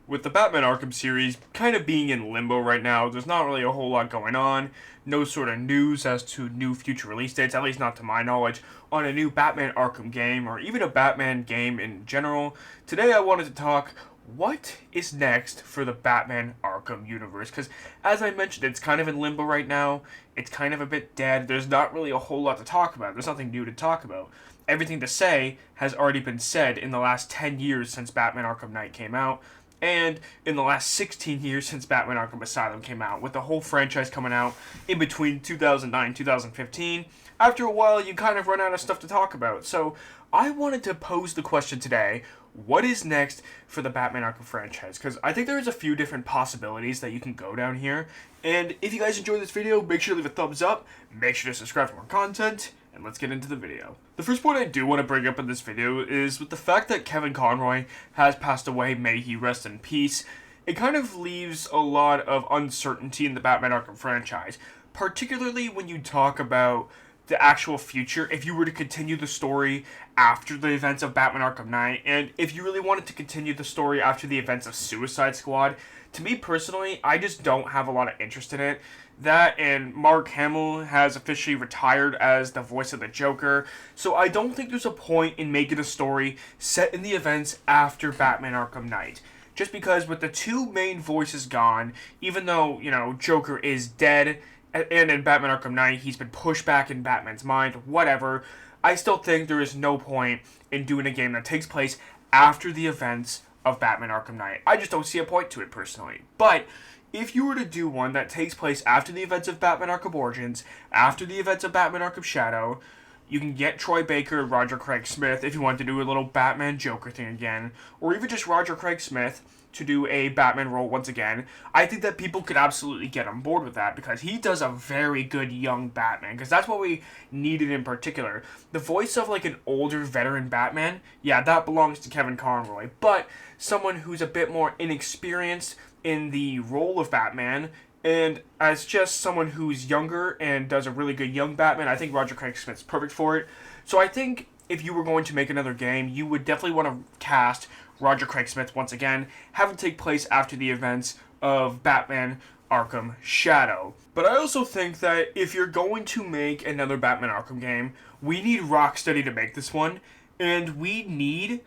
with the Batman Arkham series kind of being in limbo right now, there's not really a whole lot going on. No sort of news as to new future release dates, at least not to my knowledge, on a new Batman Arkham game or even a Batman game in general. Today I wanted to talk what is next for the Batman Arkham universe, because as I mentioned, it's kind of in limbo right now. It's kind of a bit dead. There's not really a whole lot to talk about. There's nothing new to talk about. Everything to say has already been said in the last 10 years since Batman Arkham Knight came out, and in the last 16 years since Batman Arkham Asylum came out, with the whole franchise coming out in between 2009 and 2015. After a while, you kind of run out of stuff to talk about. So I wanted to pose the question today, what is next for the Batman Arkham franchise? Because I think there's a few different possibilities that you can go down here. And if you guys enjoyed this video, make sure to leave a thumbs up, make sure to subscribe for more content, and let's get into the video. The first point I do want to bring up in this video is with the fact that Kevin Conroy has passed away, may he rest in peace. It kind of leaves a lot of uncertainty in the Batman Arkham franchise, particularly when you talk about the actual future, if you were to continue the story after the events of Batman Arkham Knight, and if you really wanted to continue the story after the events of Suicide Squad. To me personally, I just don't have a lot of interest in it. That and Mark Hamill has officially retired as the voice of the Joker, so I don't think there's a point in making a story set in the events after Batman Arkham Knight. Just because with the two main voices gone, even though, Joker is dead, and in Batman Arkham Knight, he's been pushed back in Batman's mind, whatever, I still think there is no point in doing a game that takes place after the events of Batman Arkham Knight. I just don't see a point to it, personally. But if you were to do one that takes place after the events of Batman Arkham Origins, after the events of Batman Arkham Shadow, you can get Troy Baker and Roger Craig Smith if you want to do a little Batman Joker thing again, or even just Roger Craig Smith to do a Batman role once again. I think that people could absolutely get on board with that because he does a very good young Batman, because that's what we needed in particular. The voice of like an older veteran Batman, yeah, that belongs to Kevin Conroy, but someone who's a bit more inexperienced in the role of Batman, and as just someone who's younger and does a really good young Batman, I think Roger Craig Smith's perfect for it. So I think if you were going to make another game, you would definitely want to cast Roger Craig Smith once again, have it take place after the events of Batman Arkham Shadow. But I also think that if you're going to make another Batman Arkham game, we need Rocksteady to make this one, and we need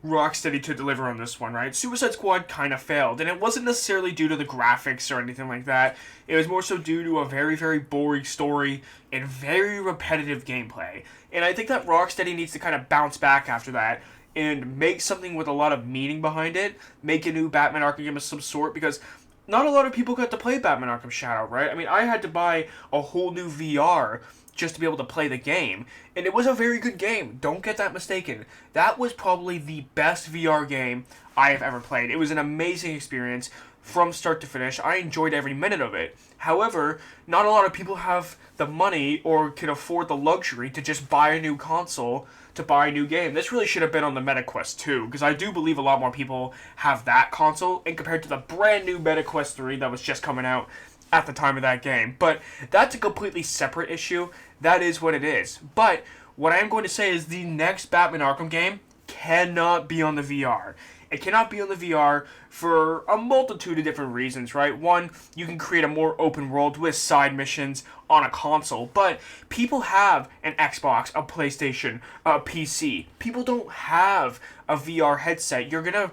Rocksteady to deliver on this one, right? Suicide Squad kind of failed, and it wasn't necessarily due to the graphics or anything like that. It was more so due to a very, very boring story and very repetitive gameplay. And I think that Rocksteady needs to kind of bounce back after that and make something with a lot of meaning behind it. Make a new Batman Arkham game of some sort, because not a lot of people got to play Batman Arkham Shadow, right? I mean, I had to buy a whole new VR just to be able to play the game. And it was a very good game. Don't get that mistaken. That was probably the best VR game I have ever played. It was an amazing experience from start to finish. I enjoyed every minute of it. However, not a lot of people have the money or can afford the luxury to just buy a new console to buy a new game. This really should have been on the MetaQuest 2, because I do believe a lot more people have that console and compared to the brand new MetaQuest 3 that was just coming out at the time of that game. But that's a completely separate issue. That is what it is. But what I am going to say is the next Batman Arkham game cannot be on the VR. It cannot be on the VR for a multitude of different reasons, right? One, you can create a more open world with side missions on a console, but people have an Xbox, a PlayStation, a PC. People don't have a VR headset. You're gonna,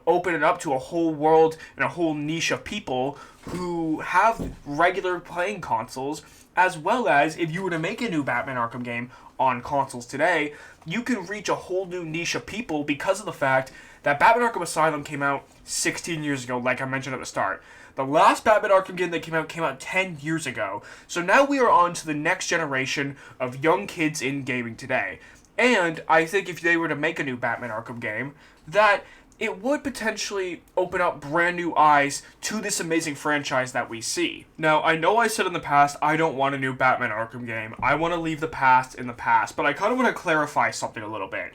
open it up to a whole world and a whole niche of people who have regular playing consoles, as well as if you were to make a new Batman Arkham game on consoles today, you can reach a whole new niche of people because of the fact that Batman Arkham Asylum came out 16 years ago, like I mentioned at the start. The last Batman Arkham game that came out 10 years ago. So now we are on to the next generation of young kids in gaming today. And I think if they were to make a new Batman Arkham game, that it would potentially open up brand new eyes to this amazing franchise that we see. Now, I know I said in the past I don't want a new Batman Arkham game. I want to leave the past in the past, but I kind of want to clarify something a little bit.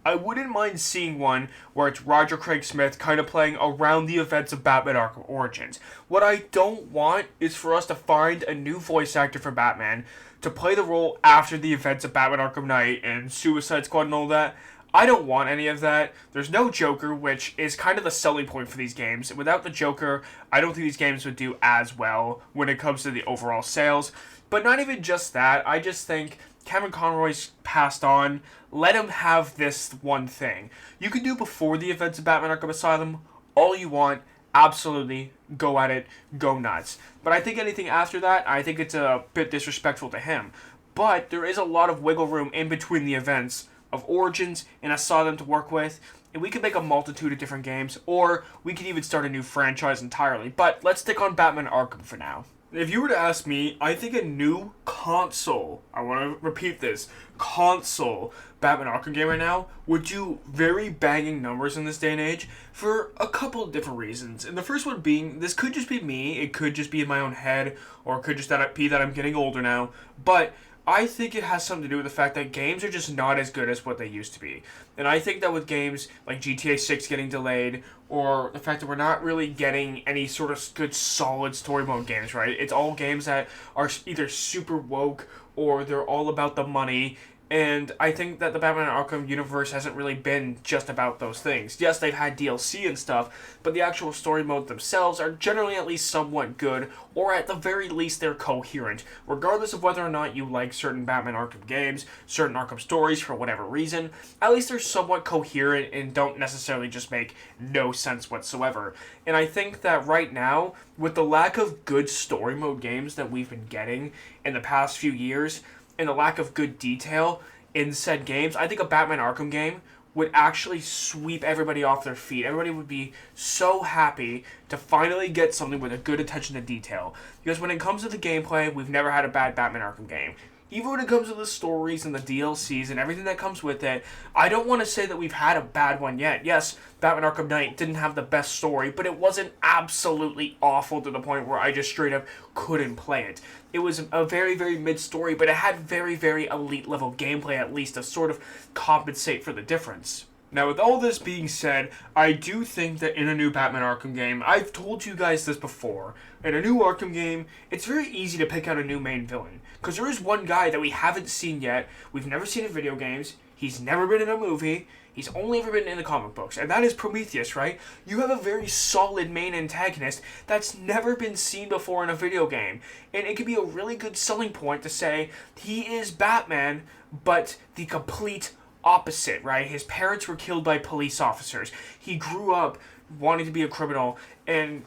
I wouldn't mind seeing one where it's Roger Craig Smith kind of playing around the events of Batman Arkham Origins. What I don't want is for us to find a new voice actor for Batman to play the role after the events of Batman Arkham Knight and Suicide Squad and all that. I don't want any of that. There's no Joker, which is kind of the selling point for these games. Without the Joker, I don't think these games would do as well when it comes to the overall sales. But not even just that, I just think Kevin Conroy's passed on. Let him have this one thing. You can do before the events of Batman Arkham Asylum all you want. Absolutely, go at it, go nuts. But I think anything after that, I think it's a bit disrespectful to him. But there is a lot of wiggle room in between the events of Origins and Asylum to work with, and we could make a multitude of different games, or we could even start a new franchise entirely. But let's stick on Batman Arkham for now. If you were to ask me, I think a new console, I want to repeat this, console Batman Arkham game right now would do very banging numbers in this day and age for a couple of different reasons. And the first one being, this could just be me, it could just be in my own head, or it could just be that I'm getting older now, but I think it has something to do with the fact that games are just not as good as what they used to be. And I think that with games like GTA 6 getting delayed, or the fact that we're not really getting any sort of good solid story mode games, right? It's all games that are either super woke, or they're all about the money. And I think that the Batman Arkham universe hasn't really been just about those things. Yes, they've had DLC and stuff, but the actual story modes themselves are generally at least somewhat good, or at the very least they're coherent. Regardless of whether or not you like certain Batman Arkham games, certain Arkham stories for whatever reason, at least they're somewhat coherent and don't necessarily just make no sense whatsoever. And I think that right now, with the lack of good story mode games that we've been getting in the past few years, and the lack of good detail in said games, I think a Batman Arkham game would actually sweep everybody off their feet. Everybody would be so happy to finally get something with a good attention to detail. Because when it comes to the gameplay, we've never had a bad Batman Arkham game. Even when it comes to the stories and the DLCs and everything that comes with it, I don't want to say that we've had a bad one yet. Yes, Batman Arkham Knight didn't have the best story, but it wasn't absolutely awful to the point where I just straight up couldn't play it. It was a very, very mid-story, but it had very, very elite-level gameplay at least to sort of compensate for the difference. Now, with all this being said, I do think that in a new Batman Arkham game, I've told you guys this before, in a new Arkham game, it's very easy to pick out a new main villain. Because there is one guy that we haven't seen yet, we've never seen in video games, he's never been in a movie, he's only ever been in the comic books, and that is Prometheus, right? You have a very solid main antagonist that's never been seen before in a video game, and it could be a really good selling point to say, he is Batman, but the complete opposite, right? His parents were killed by police officers. He grew up wanting to be a criminal and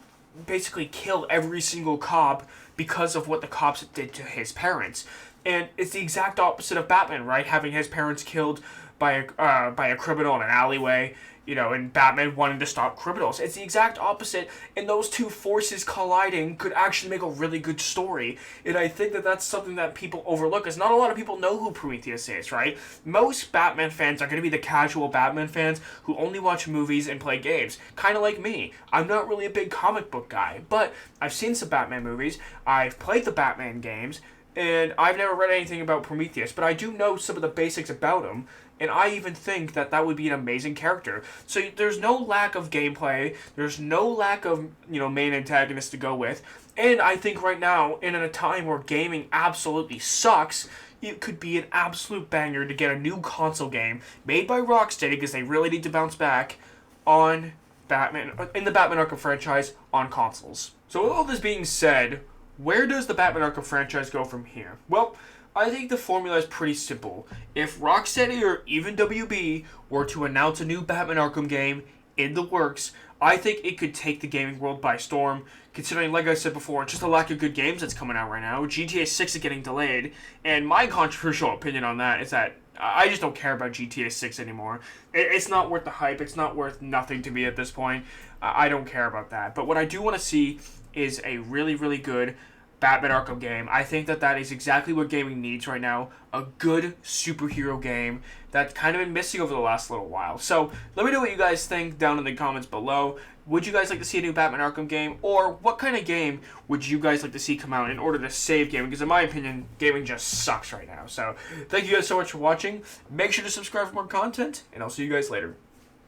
basically kill every single cop because of what the cops did to his parents. And it's the exact opposite of Batman, right? Having his parents killed by a criminal in an alleyway, you know, and Batman wanting to stop criminals. It's the exact opposite, and those two forces colliding could actually make a really good story. And I think that that's something that people overlook, because not a lot of people know who Prometheus is, right? Most Batman fans are going to be the casual Batman fans who only watch movies and play games. Kind of like me. I'm not really a big comic book guy, but I've seen some Batman movies, I've played the Batman games, and I've never read anything about Prometheus, but I do know some of the basics about him, and I even think that that would be an amazing character. So there's no lack of gameplay, there's no lack of, you know, main antagonists to go with, and I think right now, in a time where gaming absolutely sucks, it could be an absolute banger to get a new console game made by Rocksteady, because they really need to bounce back, on Batman, in the Batman Arkham franchise, on consoles. So with all this being said, where does the Batman Arkham franchise go from here? Well, I think the formula is pretty simple. If Rocksteady or even WB were to announce a new Batman Arkham game in the works, I think it could take the gaming world by storm, considering, like I said before, just a lack of good games that's coming out right now. GTA 6 is getting delayed, and my controversial opinion on that is that I just don't care about GTA 6 anymore. It's not worth the hype. It's not worth nothing to me at this point. I don't care about that. But what I do want to see is a really, really good Batman Arkham game. I think that that is exactly what gaming needs right now. A good superhero game that's kind of been missing over the last little while. So let me know what you guys think down in the comments below. Would you guys like to see a new Batman Arkham game? Or what kind of game would you guys like to see come out in order to save gaming? Because in my opinion, gaming just sucks right now. So thank you guys so much for watching. Make sure to subscribe for more content, and I'll see you guys later.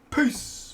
Peace!